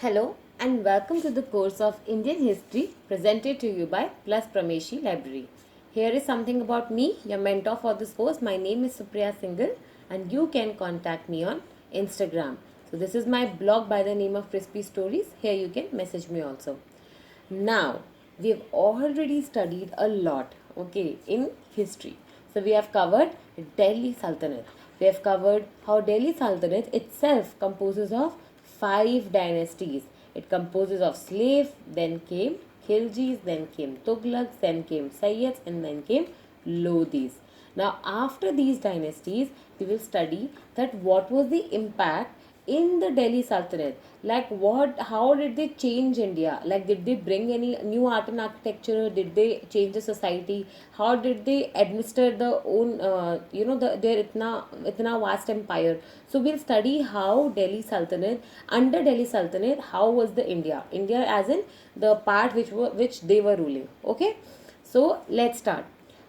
Hello and welcome to the course of Indian History presented to you by Plus Prameshi Library. Here is something about me, your mentor for this course. My name is Supriya Singhal and you can contact me on Instagram. So this is my blog by the name of Crispy Stories. Here you can message me also. Now, we have already studied a lot, okay, in history. So we have covered Delhi Sultanate. We have covered how Delhi Sultanate itself composes of five dynasties. It composes of slave, then came Khiljis, then came Tughlaqs, then came Sayyids, and then came Lodhis. Now, after these dynasties, we will study that what was the impact in the Delhi Sultanate. Like how did they change India? Like, did they bring any new art and architecture? Did they change the society? How did they administer the own, their itna vast empire? So we'll study how Delhi Sultanate, under Delhi Sultanate, how was the India as in the part which they were ruling. Okay, so let's start.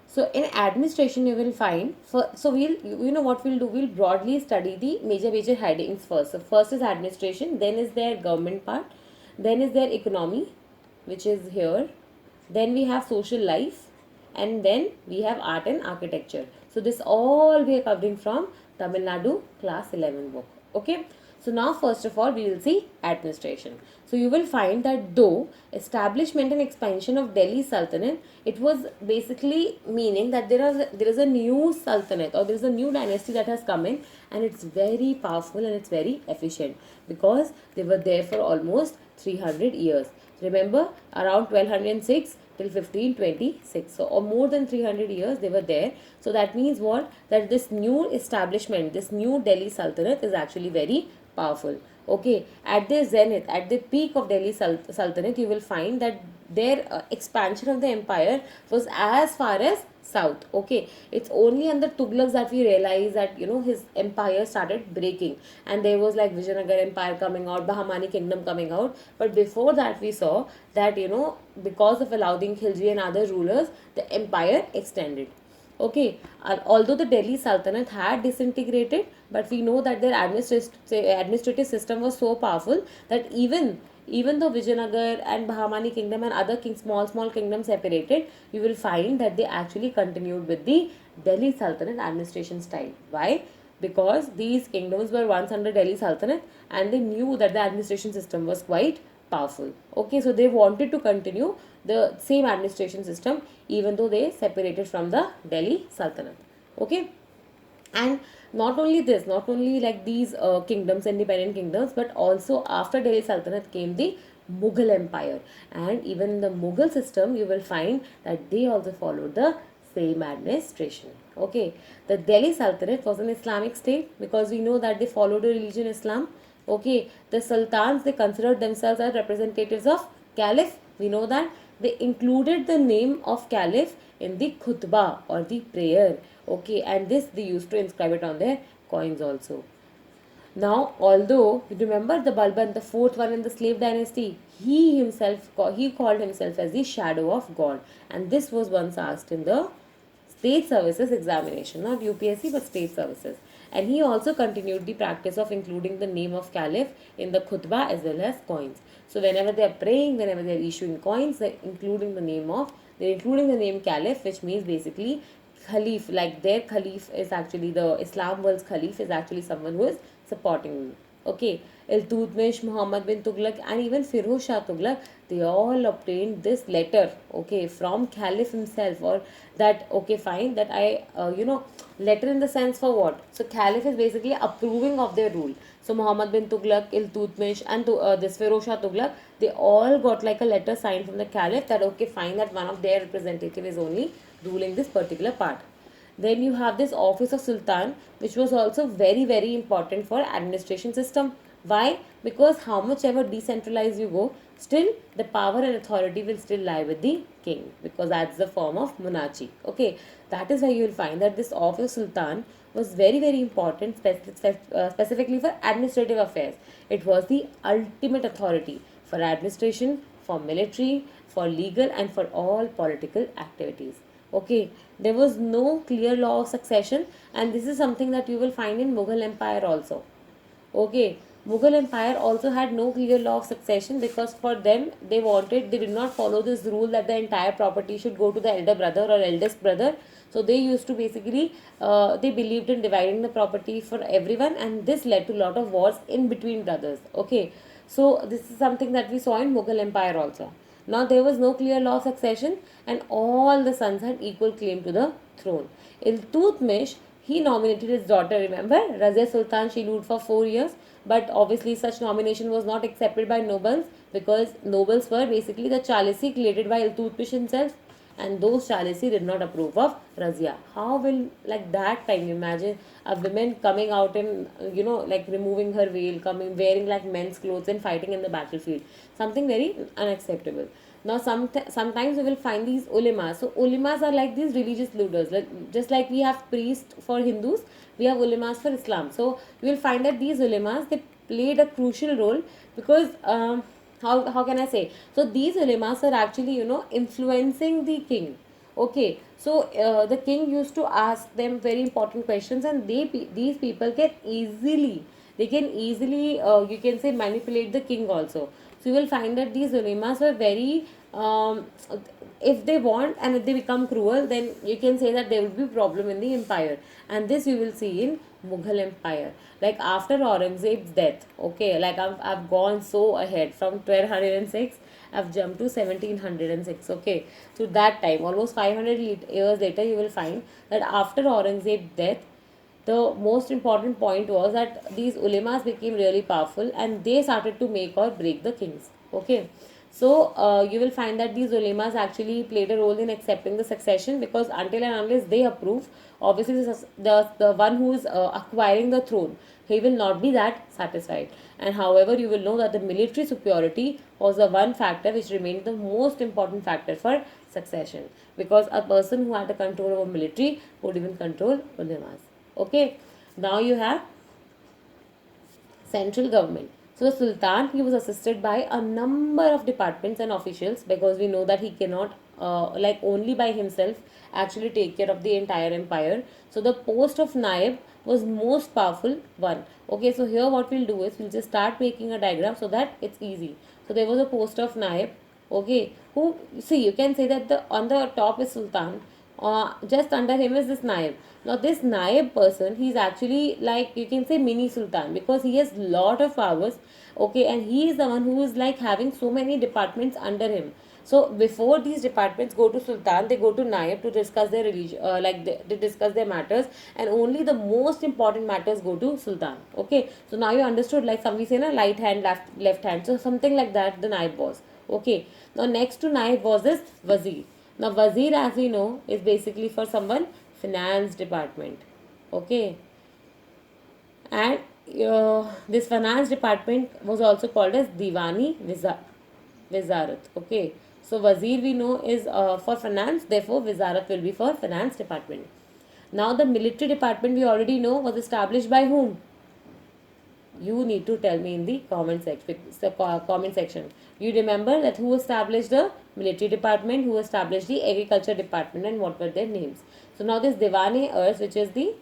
So in administration you will find, so we'll, you know what we'll do, we'll broadly study the major headings first. So first is administration, then is their government part, then is their economy, which is here, then we have social life, and then we have art and architecture. So this all we are covering from Tamil Nadu class 11 book. Okay, so now first of all we will see administration. So you will find that though establishment and expansion of Delhi Sultanate, it was basically meaning that there is a new sultanate, or there is a new dynasty that has come in, and it's very powerful and it's very efficient because they were there for almost 300 years. Remember, around 1206 till 1526, so or more than 300 years they were there. So that means what, that this new establishment, this new Delhi Sultanate is actually very powerful. Okay, at the zenith, at the peak of Delhi Sultanate, you will find that their expansion of the empire was as far as south. Okay, it's only under Tughlaqs that we realize that his empire started breaking, and there was like Vijayanagar empire coming out, Bahmani kingdom coming out. But before that we saw that because of Alauddin Khilji and other rulers, the empire extended. Okay, although the Delhi Sultanate had disintegrated, but we know that their administrative system was so powerful that even though Vijayanagar and Bahmani kingdom and other small kingdoms separated, you will find that they actually continued with the Delhi Sultanate administration style. Why? Because these kingdoms were once under Delhi Sultanate and they knew that the administration system was quite powerful. Okay, so they wanted to continue the same administration system even though they separated from the Delhi Sultanate. Okay, and not only this, not only like these kingdoms, independent kingdoms, but also after Delhi Sultanate came the Mughal Empire, and even in the Mughal system you will find that they also followed the same administration. Okay, the Delhi Sultanate was an Islamic state because we know that they followed the religion Islam. Okay, the sultans, they considered themselves as representatives of caliph. We know that they included the name of caliph in the khutbah or the prayer. Okay, and this they used to inscribe it on their coins also. Now, although you remember the Balban, the fourth one in the slave dynasty, he called himself as the shadow of God, and this was once asked in the state services examination, not UPSC but state services. And he also continued the practice of including the name of caliph in the khutbah as well as coins. So whenever they are praying, whenever they are issuing coins, they're including the name caliph, which means basically Khalif, like their Khalif is actually the Islam world's Khalif is actually someone who is supporting them. Okay, Iltutmish, Muhammad bin Tughlaq, and even Firoz Shah Tughlaq, they all obtained this letter, okay, from Caliph himself, or that, okay, fine, that letter in the sense for what? So Caliph is basically approving of their rule. So Muhammad bin Tughlaq, Iltutmish, and this Firoz Shah Tughlaq, they all got like a letter signed from the Caliph that, okay, fine, that one of their representative is only ruling this particular part. Then you have this office of Sultan, which was also very important for administration system. Why? Because how much ever decentralized you go, still the power and authority will still lie with the king, because that's the form of monarchy. Okay, that is why you will find that this office of Sultan was very important, specifically for administrative affairs. It was the ultimate authority for administration, for military, for legal, and for all political activities. Okay, there was no clear law of succession, and this is something that you will find in Mughal Empire also. Okay, Mughal Empire also had no clear law of succession, because for them they did not follow this rule that the entire property should go to the elder brother or eldest brother. So they used to basically they believed in dividing the property for everyone, and this led to a lot of wars in between brothers. Okay, so this is something that we saw in Mughal Empire also. Now there was no clear law of succession, and all the sons had equal claim to the throne. Iltutmish, he nominated his daughter, remember, Razia Sultan. She ruled for 4 years, but obviously such nomination was not accepted by nobles, because nobles were basically the Chalisi created by Iltutmish himself, and those Chalisi did not approve of Razia. How will, like that time, imagine a woman coming out in, like removing her veil, coming wearing like men's clothes and fighting in the battlefield, something very unacceptable. Now sometimes we will find these ulemas. So ulemas are like these religious leaders, like just like we have priests for Hindus, we have ulemas for Islam. So you will find that these ulemas, they played a crucial role, because how can I say? So these ulemas are actually, influencing the king. Okay, so the king used to ask them very important questions, and these people can easily you can say manipulate the king also. So you will find that these ulemas were very if they want, and if they become cruel, then you can say that there will be problem in the empire, and this you will see in Mughal Empire. Like after Aurangzeb's death, okay, like I've gone so ahead from 1206, I've jumped to 1706. Okay, so that time, almost 500 years later, you will find that after Aurangzeb's death, the most important point was that these ulemas became really powerful, and they started to make or break the kings. Okay, so you will find that these ulemas actually played a role in accepting the succession, because until and unless they approve, obviously the one who is acquiring the throne, he will not be that satisfied. And however, you will know that the military superiority was the one factor which remained the most important factor for succession, because a person who had the control over military would even control ulemas. Okay, now you have central government. So the Sultan, he was assisted by a number of departments and officials, because we know that he cannot like only by himself actually take care of the entire empire. So the post of Naib was most powerful one. Okay, so here what we'll do is we'll just start making a diagram so that it's easy. So there was a post of Naib. Okay, who, see, you can say that the on the top is Sultan, just under him is this Naib. Now this Naib person, he's actually like, you can say, mini Sultan, because he has lot of powers. Okay, and he is the one who is like having so many departments under him. So before these departments go to Sultan, they go to Naib to discuss their religion, like they discuss their matters, and only the most important matters go to Sultan. Okay, so now you understood, like some we say na, light hand, left hand, so something like that the Naib was. Okay, now next to Naib was this Wazir. Now Wazir, as we know, is basically for someone finance department. Okay, and this finance department was also called as Diwani Wizarat. Okay, so Wazir we know is for finance, therefore Wizarat will be for finance department. Now the military department we already know was established by whom? You need to tell me in the comment section. You remember that who established the military department, who established the agriculture department, and what were their names? So now this Devane Ars, which is the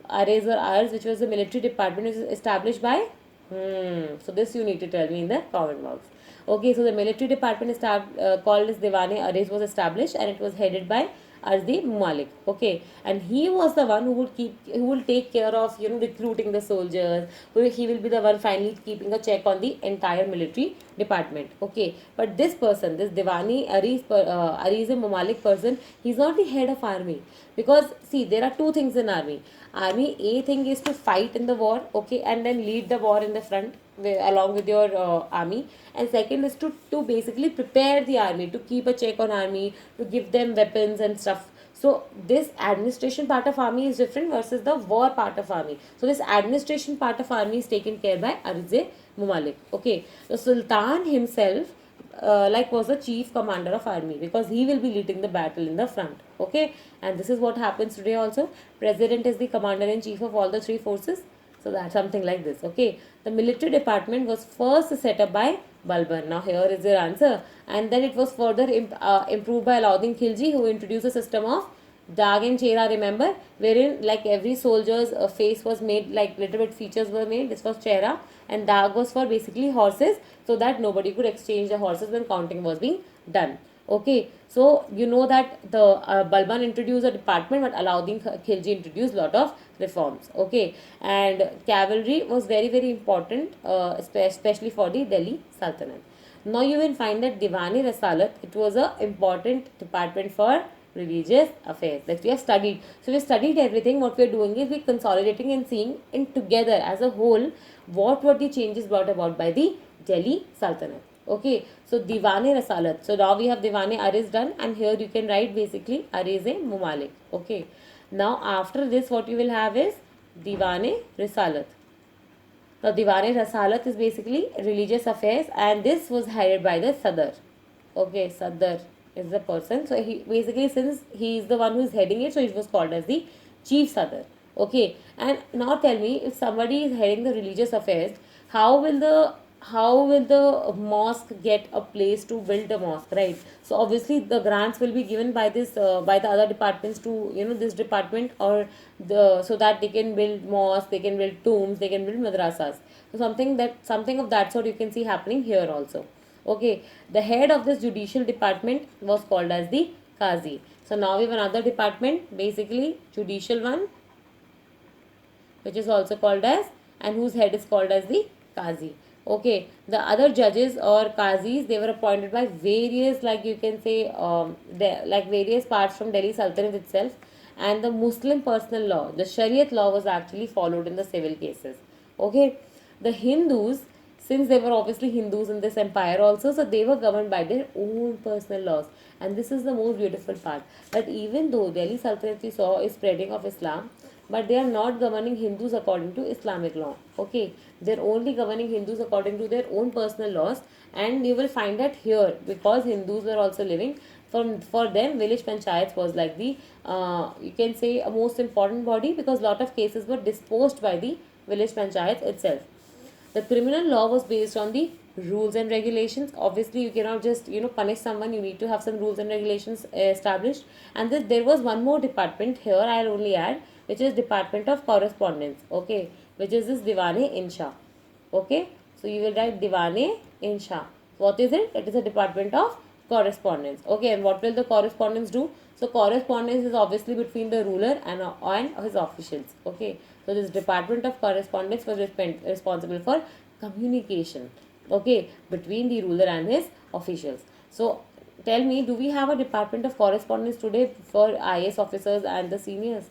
Ares or Ars, which was the military department, is established by so this you need to tell me in the comment box. Okay, so the military department called as Devane Ares was established, and it was headed by Arzi Malik. Okay, and he was the one who will take care of recruiting the soldiers. He will be the one finally keeping a check on the entire military department. Okay, but this person, this Devani Ariz Malik person, he's not the head of army, because see, there are two things in army. Army, a thing is to fight in the war, okay, and then lead the war in the front along with your army, and second is to basically prepare the army, to keep a check on army, to give them weapons and stuff. So this administration part of army is different versus the war part of army. So this administration part of army is taken care by Arze Mumalik. Okay, the Sultan himself like was the chief commander of army, because he will be leading the battle in the front. Okay, and this is what happens today also. President is the commander in chief of all the three forces. So that's something like this. Okay, the military department was first set up by Balban. Now here is your answer, and then it was further improved by Alauddin Khilji, who introduced a system of Dag and Chera, remember, wherein like every soldier's face was made, like little bit features were made. This was Chera, and Dag was for basically horses, so that nobody could exchange the horses when counting was being done. Okay, so you know that the Balban introduced a department, but Alauddin Khilji introduced lot of reforms. Okay, and cavalry was very important, especially for the Delhi Sultanate. Now you will find that Diwani Rasalat, it was a important department for religious affairs that we have studied. So we have studied everything. What we are doing is we are consolidating and seeing in together as a whole what were the changes brought about by the Delhi Sultanate. Okay, so Diwani Rasalat. So now we have Diwani Ariz done, and here you can write basically Ariz Mumalik. Okay, now after this what you will have is Diwani Risalat. Now, Diwan Rasalat is basically religious affairs, and this was hired by the Sadr. Okay, Sadr is the person. So, he basically, since he is the one who is heading it, so it was called as the Chief Sadr. Okay, and now tell me, if somebody is heading the religious affairs, how will the mosque get a place to build a mosque, right? So obviously the grants will be given by this by the other departments to this department, or the so that they can build mosques, they can build tombs, they can build madrasas. So something of that sort you can see happening here also. Okay, the head of this judicial department was called as the Qazi. So now we have another department, basically judicial one, which is also called as, and whose head is called as the Qazi. Okay, the other judges or Qazis, they were appointed by various, like you can say, like various parts from Delhi Sultanate itself, and the Muslim personal law, the Shariat law, was actually followed in the civil cases. Okay, the Hindus, since they were obviously Hindus in this empire also, so they were governed by their own personal laws. And this is the most beautiful part, that even though Delhi Sultanate we saw is spreading of Islam, but they are not governing Hindus according to Islamic law. Okay, they're only governing Hindus according to their own personal laws, and you will find that here, because Hindus were also living, for them village panchayats was like the you can say a most important body, because lot of cases were disposed by the village panchayats itself. The criminal law was based on the rules and regulations. Obviously, you cannot just punish someone. You need to have some rules and regulations established. And there was one more department here. I'll only add, which is Department of Correspondence. Okay, which is this Diwane Insha. Okay, so you will write Diwane Insha. What is it? It is a department of correspondence. Okay, and what will the correspondence do? So correspondence is obviously between the ruler and his officials. Okay, so this department of correspondence was responsible for communication. Okay, between the ruler and his officials. So tell me, do we have a department of correspondence today for IAS officers and the seniors?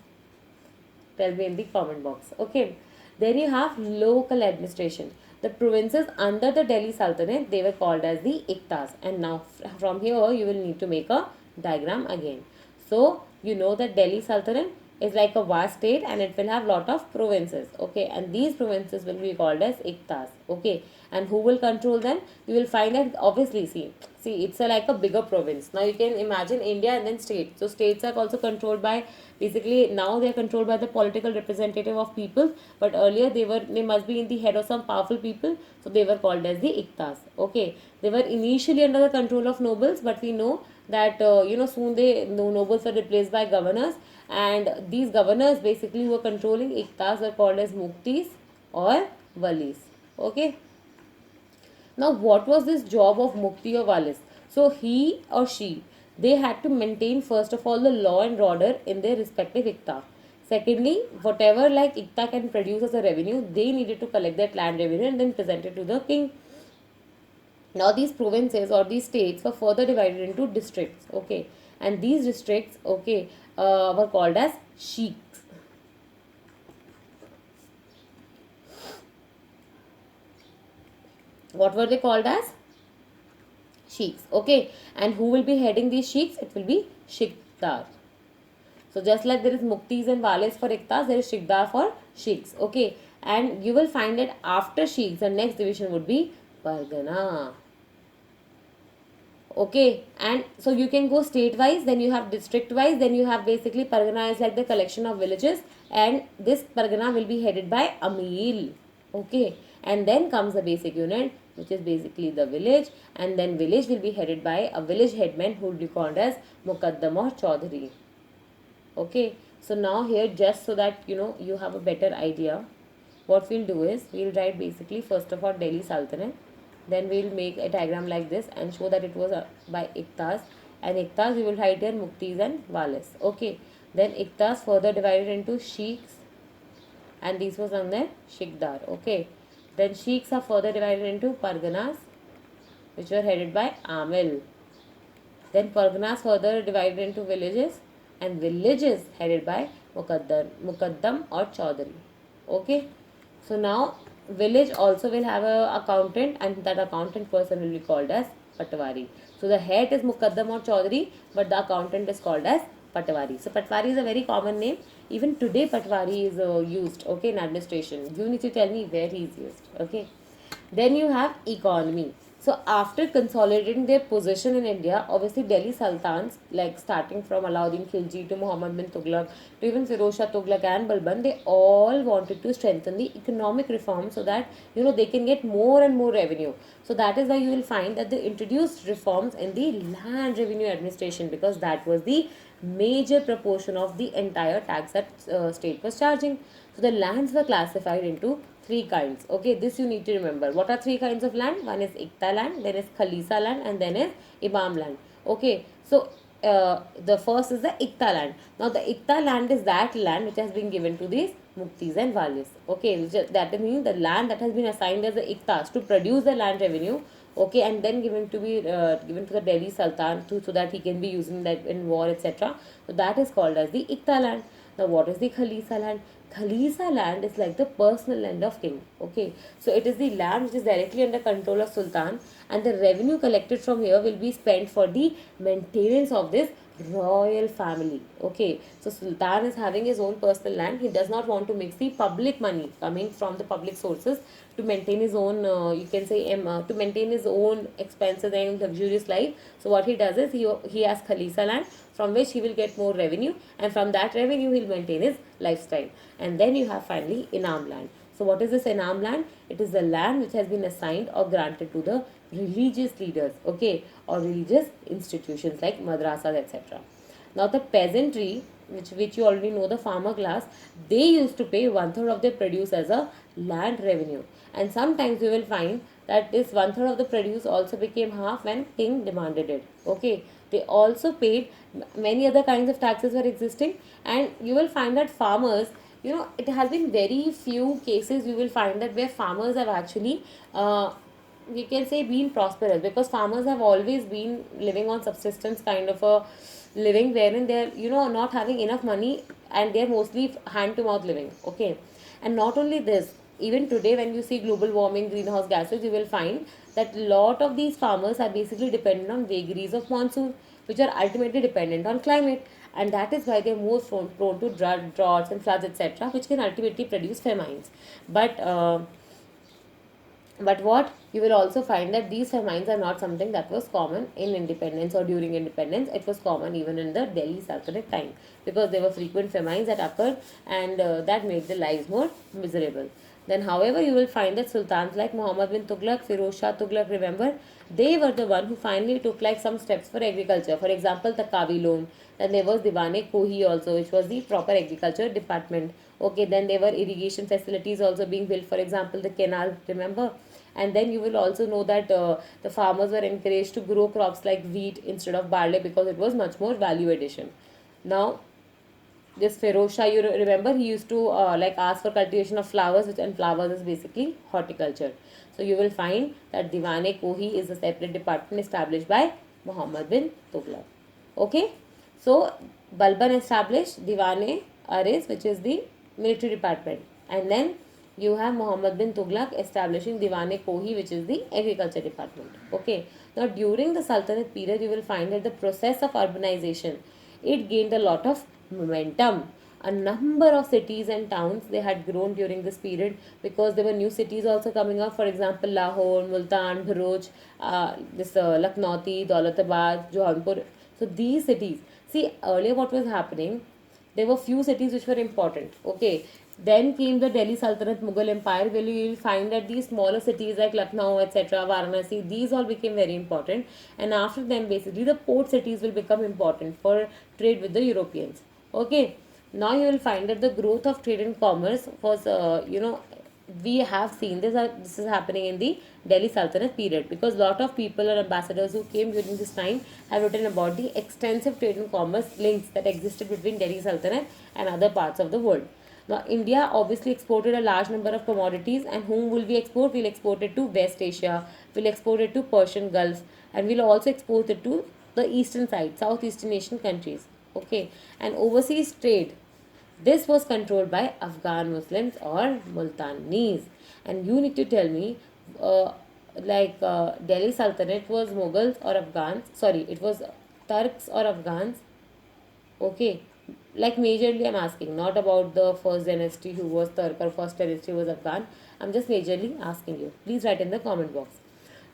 Tell me in the comment box. Okay, then you have local administration. The provinces under the Delhi Sultanate, they were called as the Iktas. And now from here you will need to make a diagram again. So you know that Delhi Sultanate is like a vast state, and it will have lot of provinces. Okay, and these provinces will be called as Iktas. Okay, and who will control them? You will find that obviously, see it's like a bigger province. Now you can imagine India and then states. So states are also controlled by, basically now they are controlled by the political representative of people, but earlier they must be in the head of some powerful people, so they were called as the Iktas. Okay, they were initially under the control of nobles, but we know that soon nobles were replaced by governors, and these governors basically who were controlling Iktas were called as Muktis or Walis. Okay, now what was this job of Mukti or Walis? So he or she, they had to maintain first of all the law and order in their respective Ikta. Secondly, whatever like Ikta can produce as a revenue, they needed to collect that land revenue and then present it to the king. Now these provinces or these states were further divided into districts. Okay, and these districts, okay, were called as sheiks. What were they called as? Sheiks. Okay, and who will be heading these sheiks? It will be Shikdar. So just like there is Muktis and Wales for Iktas, there is Shikdar for sheiks. Okay, and you will find that after sheiks, the next division would be Pargana. Okay, and so you can go state wise, then you have district wise, then you have basically Pargana is like the collection of villages, and this Pargana will be headed by Amil. Okay, and then comes the basic unit, which is basically the village, and then village will be headed by a village headman who will be called as Muqaddam or Chaudhary. Okay, so now here, just so that you have a better idea, what we'll do is we'll write basically first of all Delhi Sultanate, then we'll make a diagram like this and show that it was by Iktas, and Iktas we will write here Muktis and Walis. Okay, then Iktas further divided into Sheikhs, and these was on their Shikdar. Okay, then Sheikhs are further divided into Parganas, which were headed by Amil. Then Parganas further divided into villages, and villages headed by Mukaddam or Chaudhary. Okay, so now village also will have a accountant, and that accountant person will be called as Patwari. So the head is Mukaddam or Chaudhary, but the accountant is called as Patwari. So Patwari is a very common name. Even today Patwari is used, okay, in administration. You need to tell me where he is used. Okay. Then you have economy. So after consolidating their position in India, obviously Delhi Sultans, like starting from Alauddin Khilji to Muhammad bin Tughlaq to even Firoz Shah Tughlaq and Balban, they all wanted to strengthen the economic reform so that they can get more and more revenue. So that is why you will find that they introduced reforms in the land revenue administration, because that was the major proportion of the entire tax that state was charging. So the lands were classified into three kinds. Okay, this you need to remember. What are three kinds of land? One is Ikta land, then is Khalisa land, and then is Imam land. Okay, so the first is the Ikta land. Now the Ikta land is that land which has been given to these Muktis and Walis. Okay, that means the land that has been assigned as the Iktas to produce the land revenue. Okay, and then given to the Delhi Sultan so that he can be using that in war, etc. So that is called as the Ikta land. Now what is the Khalisa land? Khalisa land is like the personal land of king. Okay, so it is the land which is directly under control of Sultan, and the revenue collected from here will be spent for the maintenance of this royal family. Okay, so Sultan is having his own personal land. He does not want to mix the public money coming from the public sources to maintain his own you can say to maintain his own expenses and luxurious life. So what he does is he has Khalisa land, from which he will get more revenue, and from that revenue he will maintain his lifestyle. And then you have finally Inam land. So what is this Inam land? It is the land which has been assigned or granted to the religious leaders, okay, or religious institutions like madrasas, etc. Now the peasantry, which you already know, the farmer class, they used to pay 1/3 of their produce as a land revenue. And sometimes you will find that this 1/3 of the produce also became half when king demanded it. Okay, they also paid many other kinds of taxes were existing, and you will find that farmers, it has been very few cases you will find that where farmers have actually we can say been prosperous, because farmers have always been living on subsistence kind of a living, wherein they're not having enough money, and they're mostly hand to mouth living. Okay, and not only this, even today when you see global warming, greenhouse gases, you will find that lot of these farmers are basically dependent on vagaries of monsoon, which are ultimately dependent on climate, and that is why they're more prone to droughts and floods, etc., which can ultimately produce famines. But what you will also find that these famines are not something that was common in independence or during independence. It was common even in the Delhi Sultanate time, because there were frequent famines that occurred, and that made the lives more miserable. Then, however, you will find that sultans like Muhammad bin Tughlaq, Firoz Shah Tughlaq, remember, they were the one who finally took like some steps for agriculture. For example, the Kavi loan. Then there was Diwane Kohi also, which was the proper agriculture department. Okay, then there were irrigation facilities also being built. For example, the canal, remember. And then you will also know that the farmers were encouraged to grow crops like wheat instead of barley, because it was much more value addition. Now this Feroz Shah, you remember, he used to like ask for cultivation of flowers, and flowers is basically horticulture. So you will find that Diwane Kohi is a separate department established by Muhammad bin Tughlaq. Okay, so Balban established Diwane Aris, which is the military department, and then you have Muhammad bin Tughlaq establishing Diwane Kohi, which is the agriculture department. Okay, now during the Sultanate period, you will find that the process of urbanization, it gained a lot of momentum. A number of cities and towns, they had grown during this period, because there were new cities also coming up. For example, Lahore, Multan, Bharuch, Lakhnauti, Daulatabad, Jaunpur. So these cities, see, earlier what was happening, there were few cities which were important. Okay, then came the Delhi Sultanate, Mughal Empire, where you will find that these smaller cities like Lucknow, etc., Varanasi, these all became very important. And after them, basically, the port cities will become important for trade with the Europeans. Okay, now you will find that the growth of trade and commerce was, we have seen this. This is happening in the Delhi Sultanate period, because lot of people or ambassadors who came during this time have written about the extensive trade and commerce links that existed between Delhi Sultanate and other parts of the world. Now, India obviously exported a large number of commodities, and whom will we export? We'll export it to West Asia, we'll export it to Persian Gulf, and we'll also export it to the eastern side, Southeastern Asian countries. Okay, and overseas trade, this was controlled by Afghan Muslims or Multanis. And you need to tell me, Delhi Sultanate was Mughals or Afghans? Sorry, it was Turks or Afghans? Okay, like majorly I'm asking, not about the first dynasty who was Turk or first dynasty who was Afghan. I'm just majorly asking you. Please write in the comment box.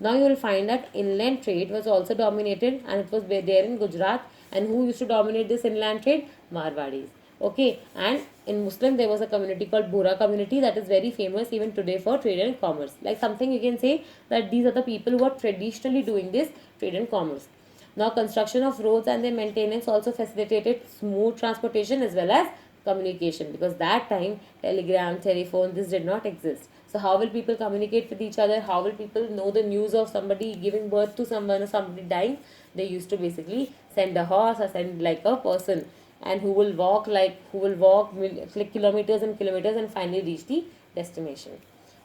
Now you will find that inland trade was also dominated, and it was there in Gujarat. And who used to dominate this inland trade? Marwadis. Okay, and in Muslim there was a community called Bura community that is very famous even today for trade and commerce. Like something you can say that these are the people who are traditionally doing this trade and commerce. Now, construction of roads and their maintenance also facilitated smooth transportation as well as communication, because that time telegram, telephone, this did not exist. So, how will people communicate with each other? How will people know the news of somebody giving birth to someone or somebody dying? They used to basically send a horse or send like a person, and who will walk like kilometers and kilometers and finally reach the destination.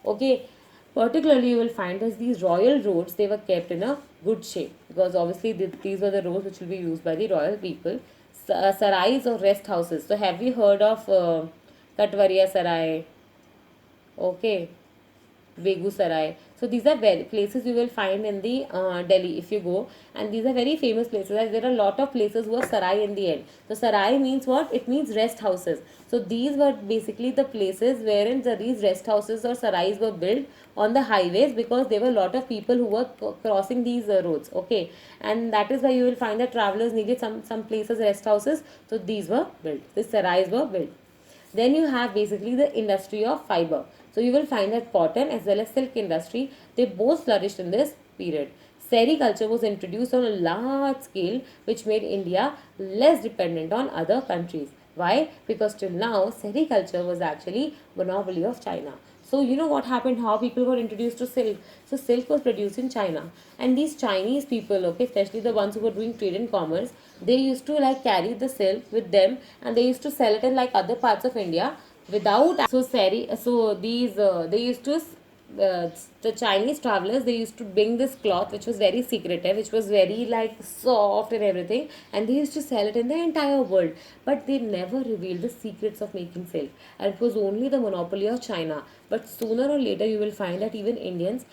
Okay, particularly you will find that these royal roads, they were kept in a good shape, because obviously these were the roads which will be used by the royal people. Sarais or rest houses. So have you heard of Katwaria Sarai? Okay, Begusarai. So these are very places you will find in the Delhi if you go, and these are very famous places. As there are a lot of places who are sarai in the end. So sarai means what? It means rest houses. So these were basically the places wherein these rest houses or sarais were built on the highways, because there were a lot of people who were crossing these roads. Okay, and that is why you will find that travelers needed some places rest houses. So these were built. These sarais were built. Then you have basically the industry of fiber. So you will find that cotton as well as silk industry, they both flourished in this period. Sericulture was introduced on a large scale, which made India less dependent on other countries. Why? Because till now sericulture was actually monopoly of China. So you know what happened, how people got introduced to silk. So silk was produced in China, and these Chinese people, okay, especially the ones who were doing trade and commerce, they used to like carry the silk with them, and they used to sell it in like other parts of India without. So sari, so these they used to the Chinese travelers, they used to bring this cloth which was very secretive, which was very like soft and everything, and they used to sell it in the entire world, but they never revealed the secrets of making silk, and it was only the monopoly of China. But sooner or later you will find that even Indians,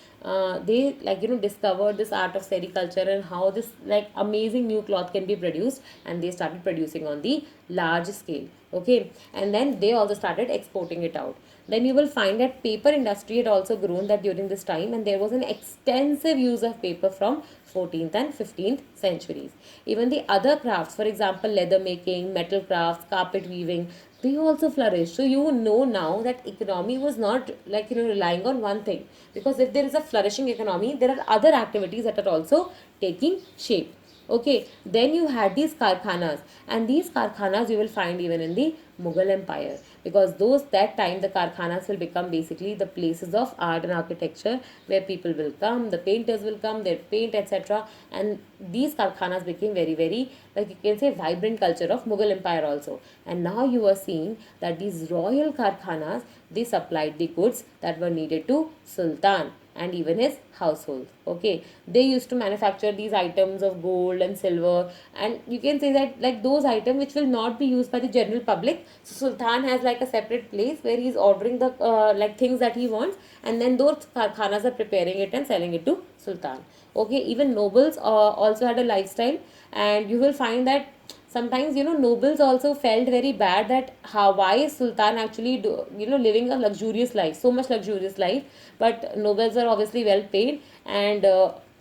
they like discovered this art of sericulture and how this like amazing new cloth can be produced, and they started producing on the large scale. Okay, and then they also started exporting it out. Then you will find that paper industry had also grown that during this time, and there was an extensive use of paper from 14th and 15th centuries. Even the other crafts, for example leather making, metal crafts, carpet weaving, they also flourished. So you know now that economy was not like relying on one thing, because if there is a flourishing economy, there are other activities that are also taking shape. Okay, then you had these karkhanas, and these karkhanas you will find even in the Mughal Empire, because those that time the karkhanas will become basically the places of art and architecture where people will come, the painters will come, they paint, etc. And these karkhanas became very like you can say vibrant culture of Mughal Empire also. And now you are seeing that these royal karkhanas, they supplied the goods that were needed to Sultan and even his household. Okay, they used to manufacture these items of gold and silver, and you can say that like those items which will not be used by the general public, so Sultan has like a separate place where he's ordering the like things that he wants, and then those karkhanas are preparing it and selling it to Sultan. Okay, even nobles also had a lifestyle, and you will find that sometimes nobles also felt very bad that how why is Sultan actually living a luxurious life, so much luxurious life, but nobles are obviously well paid and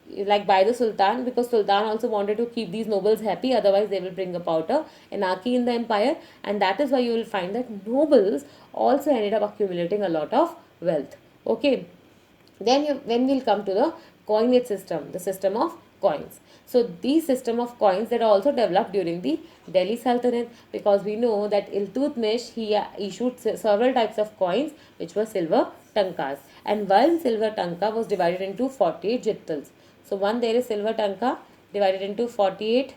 like by the Sultan, because Sultan also wanted to keep these nobles happy, otherwise they will bring about a anarchy in the empire. And that is why you will find that nobles also ended up accumulating a lot of wealth. Okay, then when we'll come to the coinage system, the system of coins. So these system of coins that are also developed during the Delhi Sultanate, because we know that Iltutmish, he issued several types of coins which were silver tankas, and one silver tanka was divided into 48 jittals. So one there is silver tanka divided into 48,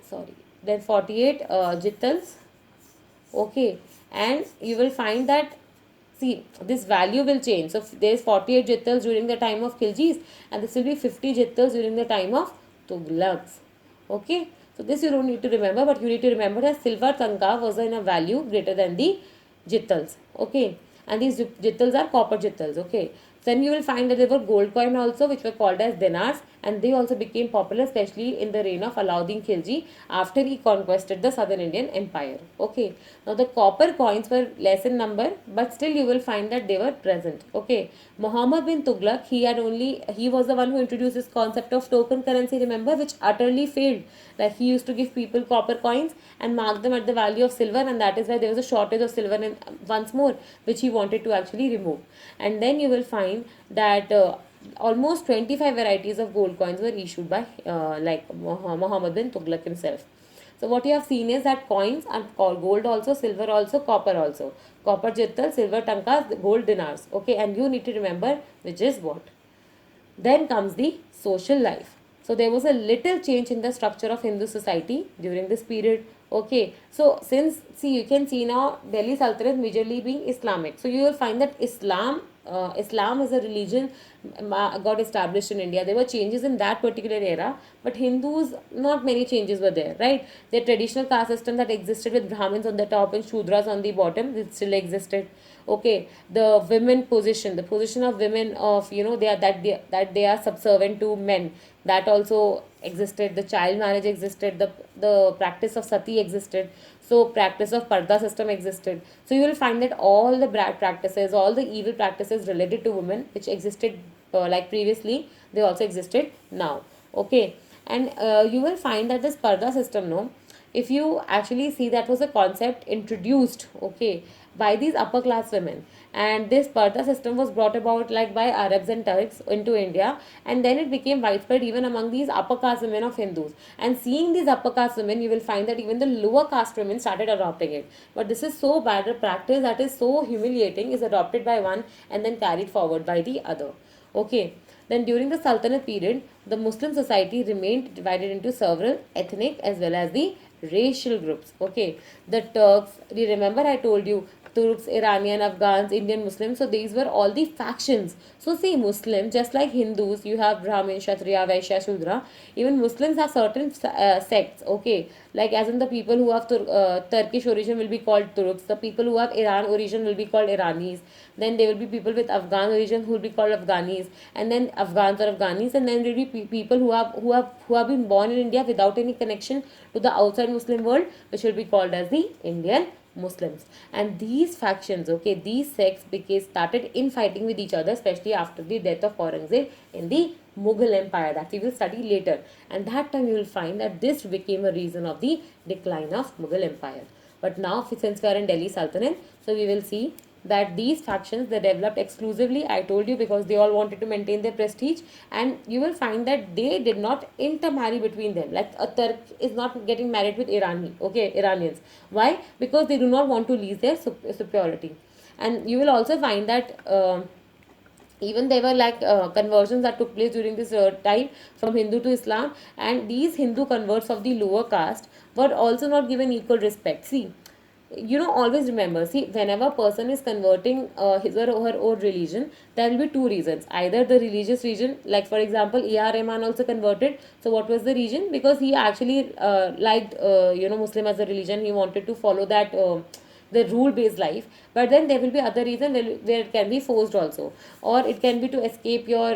sorry, then 48 jittals. Okay, and you will find that, see, this value will change. So there is 48 jittals during the time of Khiljis, and this will be 50 jittals during the time of Tughlaqs. Okay, so this you don't need to remember, but you need to remember that silver tanka was in a value greater than the jittals. Okay, and these jittals are copper jittals. Okay, then you will find that there were gold coin also, which were called as dinars, and they also became popular, especially in the reign of Alauddin Khilji after he conquered the southern Indian empire. Okay, now the copper coins were less in number, but still you will find that they were present. Okay, Muhammad bin Tughlaq, he was the one who introduced this concept of token currency, remember, which utterly failed. Like, he used to give people copper coins and mark them at the value of silver, and that is why there was a shortage of silver in, once more, which he wanted to actually remove. And then you will find that almost 25 varieties of gold coins were issued by Muhammad bin Tughlaq himself. So what you have seen is that coins are called gold also, silver also, copper also. Copper jittal, silver tankas, gold dinars. Okay, and you need to remember which is what. Then comes the social life. So there was a little change in the structure of Hindu society during this period. Okay, so since, see, you can see now Delhi Sultanate majorly being Islamic. So you will find that Islam as a religion got established in India. There were changes in that particular era, but Hindus, not many changes were there, right? The traditional caste system that existed with Brahmins on the top and Shudras on the bottom, it still existed. Okay, the women position, the position of women of, they are that they are subservient to men, that also existed. The child marriage existed, the practice of sati existed, so practice of parda system existed. So you will find that all the bad practices, all the evil practices related to women which existed like previously, they also existed now. Okay, and you will find that this parda system, no, if you actually see, that was a concept introduced, okay, by these upper class women, and this parda system was brought about like by Arabs and Turks into India, and then it became widespread even among these upper caste women of Hindus. And seeing these upper caste women, you will find that even the lower caste women started adopting it. But this is so bad a practice, that is so humiliating, is adopted by one and then carried forward by the other. Okay, then during the Sultanate period, the Muslim society remained divided into several ethnic as well as the racial groups. Okay, the Turks, you remember I told you, Turks, Iranian, Afghans, Indian Muslims. So these were all the factions. So see, Muslim, just like Hindus, you have Brahmin, Kshatriya, Vaishya, Shudra. Even Muslims have certain sects. Okay, like as in the people who have Turkish origin will be called Turks. The people who have Iran origin will be called Iranis. Then there will be people with Afghan origin who will be called Afghanis, and then Afghans or Afghanis, and then there will be people who have been born in India without any connection to the outside Muslim world, which will be called as the Indian Muslims. And these factions, okay, these sects started infighting with each other, especially after the death of Aurangzeb in the Mughal Empire, that we will study later. And that time you will find that this became a reason of the decline of Mughal Empire. But now, since we are in Delhi Sultanate, so we will see that these factions, they developed exclusively, I told you, because they all wanted to maintain their prestige. And you will find that they did not intermarry between them. Like a Turk is not getting married with Iranians. Why? Because they do not want to lose their superiority. And you will also find that even there were like conversions that took place during this time from Hindu to Islam, and these Hindu converts of the lower caste were also not given equal respect. See, always remember, see, whenever a person is converting his or her own religion, there will be two reasons. Either the religious region, like for example, E.R. Rahman also converted. So what was the reason? Because he actually liked Muslim as a religion. He wanted to follow that the rule based life. But then there will be other reason where it can be forced also, or it can be to escape your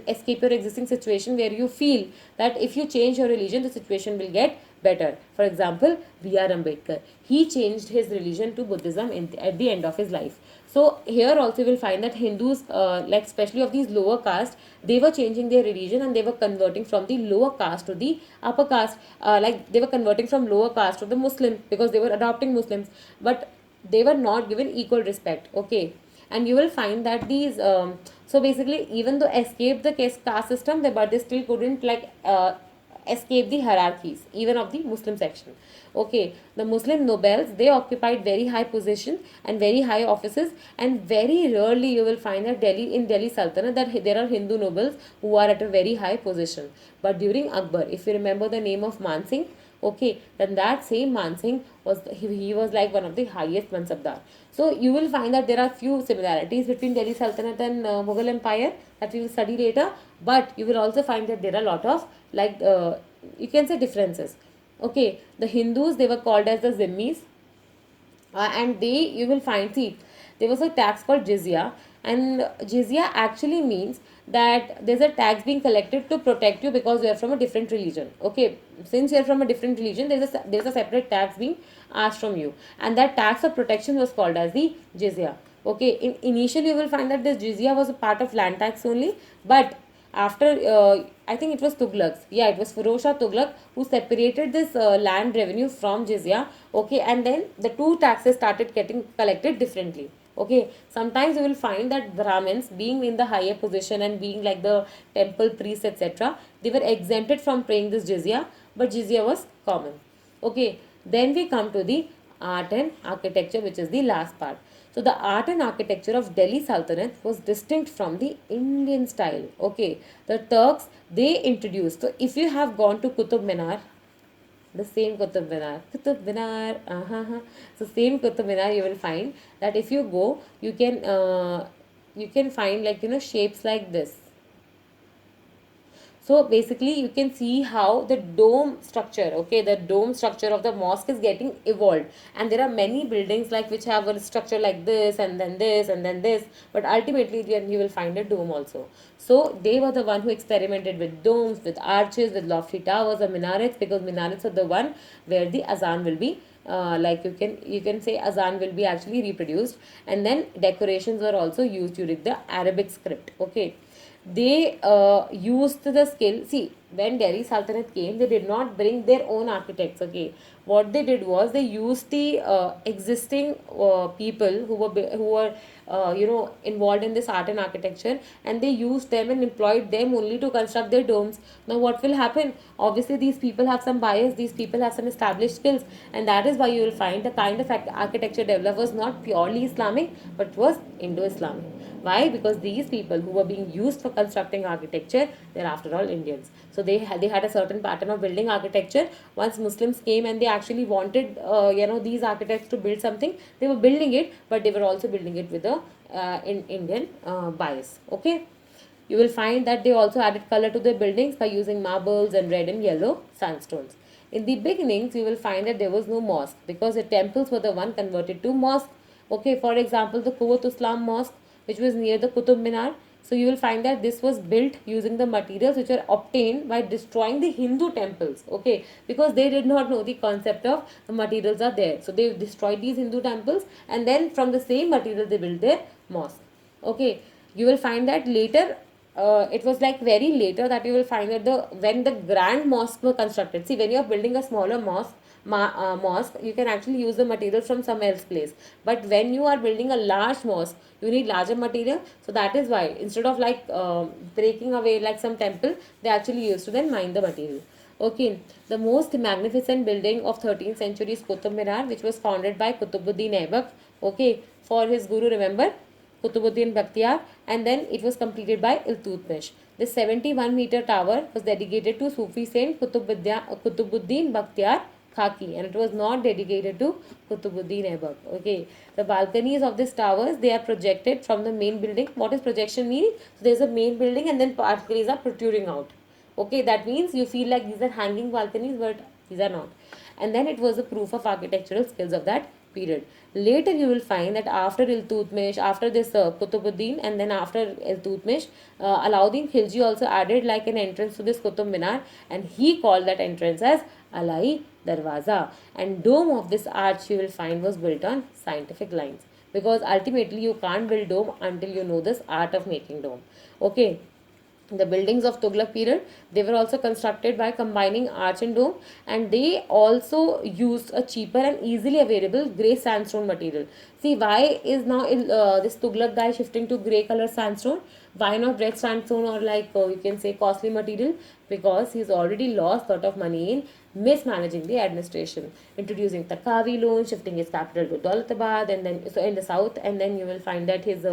escape your existing situation, where you feel that if you change your religion, the situation will get better. For example, B.R. Ambedkar, he changed his religion to Buddhism at the end of his life. So here also you will find that Hindus, like especially of these lower caste, they were changing their religion and they were converting from the lower caste to the upper caste. Like they were converting from lower caste to the Muslim, because they were adopting Muslims, but they were not given equal respect. Okay, and you will find that these so basically, even though escape the caste system, but they still couldn't like escape the hierarchies even of the Muslim section. Okay, the Muslim nobles, they occupied very high position and very high offices, and very rarely you will find that Delhi Sultanate that there are Hindu nobles who are at a very high position. But during Akbar, if you remember the name of Mansingh, okay, then that same Mansingh was he was like one of the highest Mansabdar. So you will find that there are few similarities between Delhi Sultanate and Mughal Empire that we will study later, but you will also find that there are a lot of like you can say differences. Okay, the Hindus, they were called as the Zimmis, and they, you will find, see, there was a tax called jizya, and jizya actually means that there's a tax being collected to protect you because you are from a different religion. Okay, since you are from a different religion, there's a separate tax being asked from you, and that tax of protection was called as the jizya. Okay, initially you will find that this jizya was a part of land tax only, but after I think it was Tughlaqs. Yeah, it was Firoz Shah Tughlaq who separated this land revenue from jizya. Okay, and then the two taxes started getting collected differently. Okay, sometimes you will find that Brahmins, being in the higher position and being like the temple priests, etc., they were exempted from paying this jizya, but jizya was common. Okay, then we come to the art and architecture, which is the last part. So the art and architecture of Delhi Sultanate was distinct from the Indian style. Okay, the Turks, they introduced. So if you have gone to Qutub Minar, the same Qutub Minar, so same Qutub Minar, you will find that if you go, you can find like shapes like this. So basically you can see how the dome structure, okay, the dome structure of the mosque is getting evolved, and there are many buildings like which have a structure like this and then this and then this, but ultimately then you will find a dome also. So they were the one who experimented with domes, with arches, with lofty towers or minarets, because minarets are the one where the azan will be like you can say azan will be actually reproduced, and then decorations were also used during the Arabic script. Okay, they used the skill. See, when Delhi Sultanate came, they did not bring their own architects. Okay, what they did was they used the existing people who were involved in this art and architecture, and they used them and employed them only to construct their domes. Now what will happen? Obviously these people have some bias, these people have some established skills, and that is why you will find the kind of architecture developed was not purely Islamic, but was Indo-Islamic. Why? Because these people who were being used for constructing architecture, they're after all Indians. So they had a certain pattern of building architecture. Once Muslims came and they actually wanted these architects to build something, they were building it, but they were also building it with a Indian bias. Okay. You will find that they also added color to their buildings by using marbles and red and yellow sandstones. In the beginnings, you will find that there was no mosque because the temples were the one converted to mosque. Okay, for example, the Quwwat Islam Mosque, which was near the Qutub Minar. So you will find that this was built using the materials which are obtained by destroying the Hindu temples. Okay, because they did not know the concept of the materials are there. So they destroyed these Hindu temples, and then from the same material they built their mosque. Okay, you will find that later it was like very later that you will find that when the grand mosque were constructed. See, when you are building a smaller mosque, you can actually use the material from some else place. But when you are building a large mosque, you need larger material. So that is why instead of like breaking away like some temple, they actually used to then mine the material. Okay, the most magnificent building of 13th century is Qutub Minar, which was founded by Qutbuddin Aibak. Okay, for his guru, remember, Qutbuddin Bakhtiar, and then it was completed by Iltutmish. This 71-meter tower was dedicated to Sufi saint Qutbuddin Bakhtiar Khaki, and it was not dedicated to Qutbuddin Aibak. Okay, the balconies of these towers, they are projected from the main building. What is projection meaning? So there is a main building and then balconies are protruding out. Okay, that means you feel like these are hanging balconies, but these are not. And then it was a proof of architectural skills of that period. Later you will find that after Iltutmish, after this Qutbuddin, and then after Iltutmish, Alauddin Khilji also added like an entrance to this Qutub Minar, and he called that entrance as Alai Darwaza. And dome of this arch you will find was built on scientific lines, because ultimately you can't build dome until you know this art of making dome. Okay. The buildings of Tughlaq period, they were also constructed by combining arch and dome, and they also used a cheaper and easily available grey sandstone material. See, why is now this Tughlaq guy shifting to grey color sandstone? Why not red sandstone or like you can say costly material? Because he's already lost a lot of money in mismanaging the administration, introducing Takavi loan, shifting his capital to Dolatabad, and then so in the south, and then you will find that his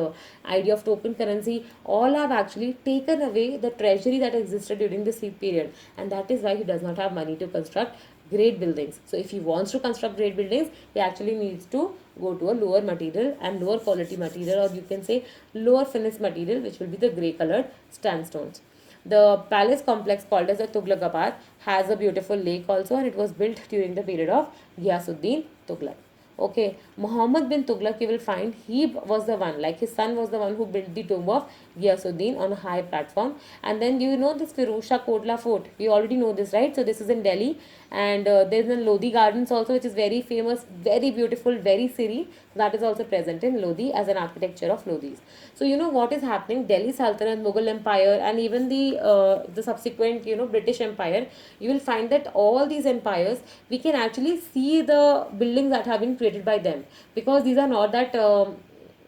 idea of token currency all have actually taken away the treasury that existed during the sea period, and that is why he does not have money to construct great buildings. So if he wants to construct great buildings, he actually needs to go to a lower material and lower quality material, or you can say lower finish material, which will be the grey colored sandstones. The palace complex called as the Tughlaqabad has a beautiful lake also, and it was built during the period of Ghiyasuddin Tughlaq. Okay, Muhammad bin Tughlaq, you will find he was the one, like his son was the one who built the tomb of Ghiyasuddin on a high platform. And then you know this Firuzshah Kotla fort, we already know this, right? So this is in Delhi, and there's in Lodi Gardens also, which is very famous, very beautiful, very serene. That is also present in Lodi as an architecture of Lodis. So you know what is happening, Delhi Sultanate, Mughal Empire, and even the subsequent British Empire, you will find that all these empires, we can actually see the buildings that have been created by them, because these are not that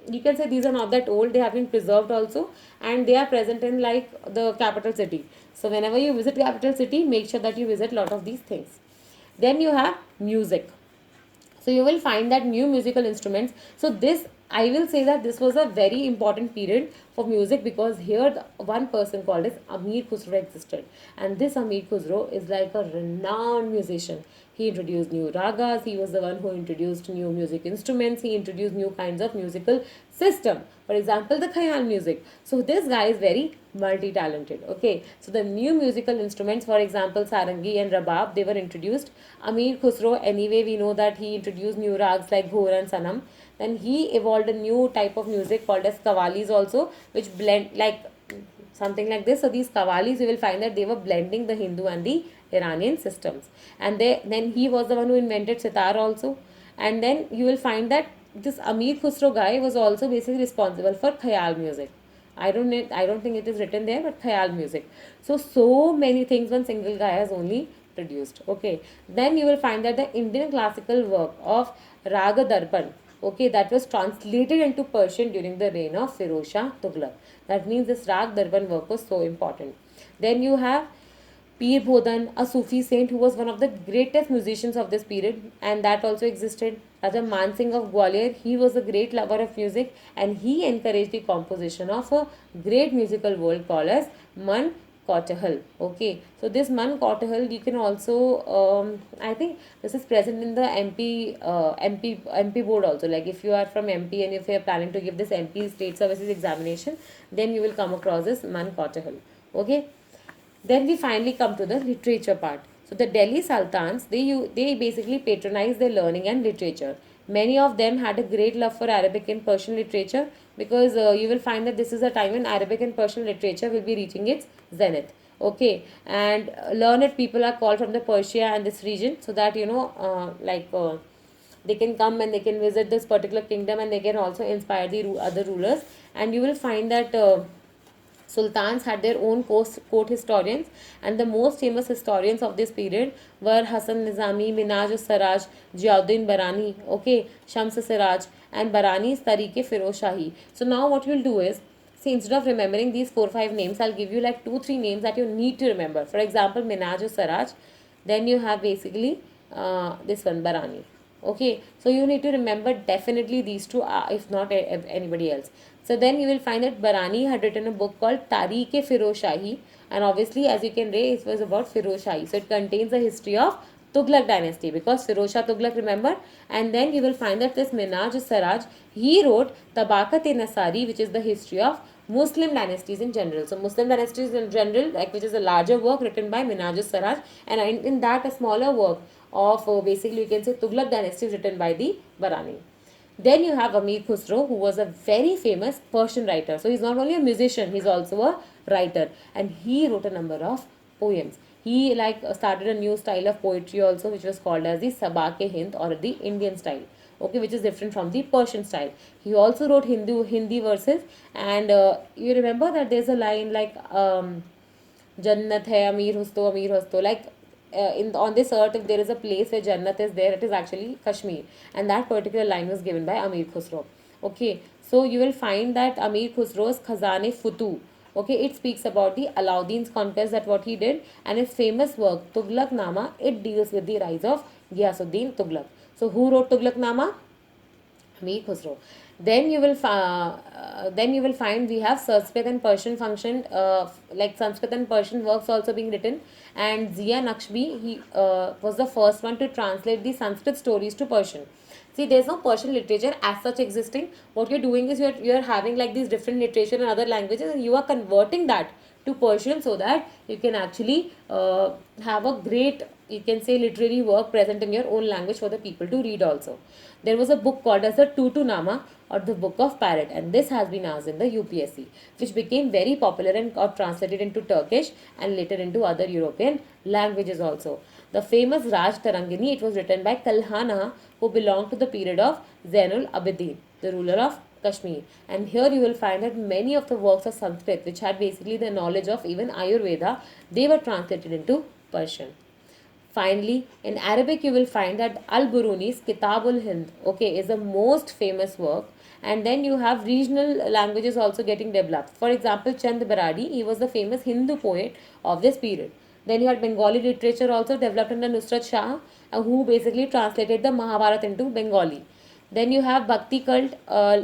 you can say these are not that old, they have been preserved also, and they are present in like the capital city. So whenever you visit capital city, make sure that you visit lot of these things. Then you have music. So you will find that new musical instruments. So this, I will say that this was a very important period for music, because here one person called as Amir Khusro existed, and this Amir Khusro is like a renowned musician. He introduced new ragas, he was the one who introduced new music instruments, he introduced new kinds of musical system, for example the Khayal music. So this guy is very multi-talented. Okay, so the new musical instruments, for example sarangi and rabab, they were introduced. Amir Khusro, anyway we know that he introduced new rags like Ghor and Sanam. Then he evolved a new type of music called as Qawwalis also, which blend like something like this. So these Qawwalis, you will find that they were blending the Hindu and the Iranian systems. And then he was the one who invented sitar also. And then you will find that this Amir Khusro guy was also basically responsible for Khayal music. I don't think it is written there, but Khayal music. So many things one single guy has only produced. Okay. Then you will find that the Indian classical work of Raga Darpan, okay, that was translated into Persian during the reign of Firoz Shah Tughlaq. That means this Rag Darpan work was so important. Then you have Pir Bodhan, a Sufi saint who was one of the greatest musicians of this period, and that also existed. Raja Man Singh of Gwalior, he was a great lover of music, and he encouraged the composition of a great musical world called as Man Kautahal. Okay, so this Man Kautahal, you can also, I think this is present in the MP board also. Like if you are from MP and if you are planning to give this MP State Services examination, then you will come across this Man Kautahal. Okay. Then we finally come to the literature part. So the Delhi Sultans, they basically patronized their learning and literature. Many of them had a great love for Arabic and Persian literature, because you will find that this is a time when Arabic and Persian literature will be reaching its zenith. Okay, and learned people are called from the Persia and this region, so that they can come and they can visit this particular kingdom, and they can also inspire the other rulers. And you will find that sultans had their own court historians, and the most famous historians of this period were Hassan Nizami, Minaj Saraj, Ziauddin Barani, okay, Shams Siraj, and Barani's Tariq Firoz Shahi. So now what you'll do is, see, instead of remembering these 4 5 names, I'll give you like 2 3 names that you need to remember. For example, Minaj Saraj, then you have basically this one, Barani. Okay, so you need to remember definitely these two, if not anybody else. So then you will find that Barani had written a book called Tariq-e Firoz Shahi, and obviously as you can read, it was about Firoz Shahi. So it contains the history of Tughlaq dynasty, because Firoz Shah Tughlaq, remember. And then you will find that this Minaj Saraj, he wrote Tabaqat-e-Nasari, which is the history of Muslim dynasties in general. So Muslim dynasties in general, like, which is a larger work written by Minaj Saraj, and in that a smaller work of basically you can say Tughlaq dynasty is written by the Barani. Then you have Amir Khusro, who was a very famous Persian writer. So he's not only a musician, he's also a writer, and he wrote a number of poems. He started a new style of poetry also, which was called as the Sabake Hind, or the Indian style. okay, which is different from the Persian style. He also wrote Hindi verses, and you remember that there's a line like Jannat hai Amir husto, like in on this earth, if there is a place where Jannat is there, it is actually Kashmir, and that particular line was given by Amir Khusro. Okay, so you will find that Amir Khusro's Khazane Futu. Okay, it speaks about the Alauddin's conquest, that what he did, and his famous work Tughlaq Nama. It deals with the rise of Ghiyasuddin Tughlaq. So who wrote Tughlaq Nama? Amir Khusro. Then you will find we have Sanskrit and Persian function, like Sanskrit and Persian works also being written, and Zia Naqshbi, he was the first one to translate the Sanskrit stories to Persian. See, there's no Persian literature as such existing. What you're doing is you're having like these different literature in other languages, and you are converting that to Persian so that you can actually have a great, you can say, literary work present in your own language for the people to read also. There was a book called as the Tutu Nama, or the Book of Parrot, and this has been asked in the UPSC, which became very popular and got translated into Turkish and later into other European languages also. The famous Raj Tarangini, it was written by Kalhana, who belonged to the period of Zainul Abidin, the ruler of Kashmir. And here you will find that many of the works of Sanskrit, which had basically the knowledge of even Ayurveda, they were translated into Persian. Finally, in Arabic, you will find that Al-Biruni's Kitabul Hind, okay, is the most famous work. And then you have regional languages also getting developed. For example, Chand Baradi, he was the famous Hindu poet of this period. Then you had Bengali literature also developed under Nusrat Shah, who basically translated the Mahabharata into Bengali. Then you have Bhakti cult,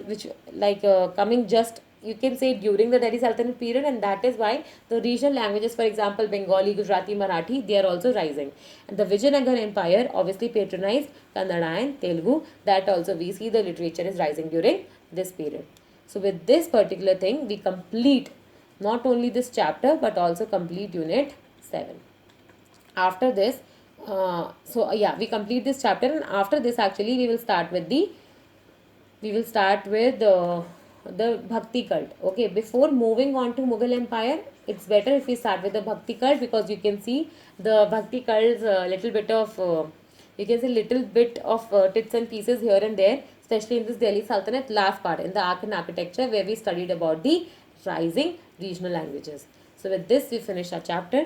which like coming just, you can say, during the Delhi Sultanate period, and that is why the regional languages, for example, Bengali, Gujarati, Marathi, they are also rising. And the Vijayanagar Empire obviously patronized Kannada and Telugu. That also we see the literature is rising during this period. So with this particular thing, we complete not only this chapter but also complete unit 7. After this, we complete this chapter, and after this actually we will start with the Bhakti cult. Okay, before moving on to Mughal Empire, it's better if we start with the Bhakti cult, because you can see the Bhakti cult's little bit of tits and pieces here and there, especially in this Delhi Sultanate last part in the Arc and Architecture, where we studied about the rising regional languages. So with this we finish our chapter.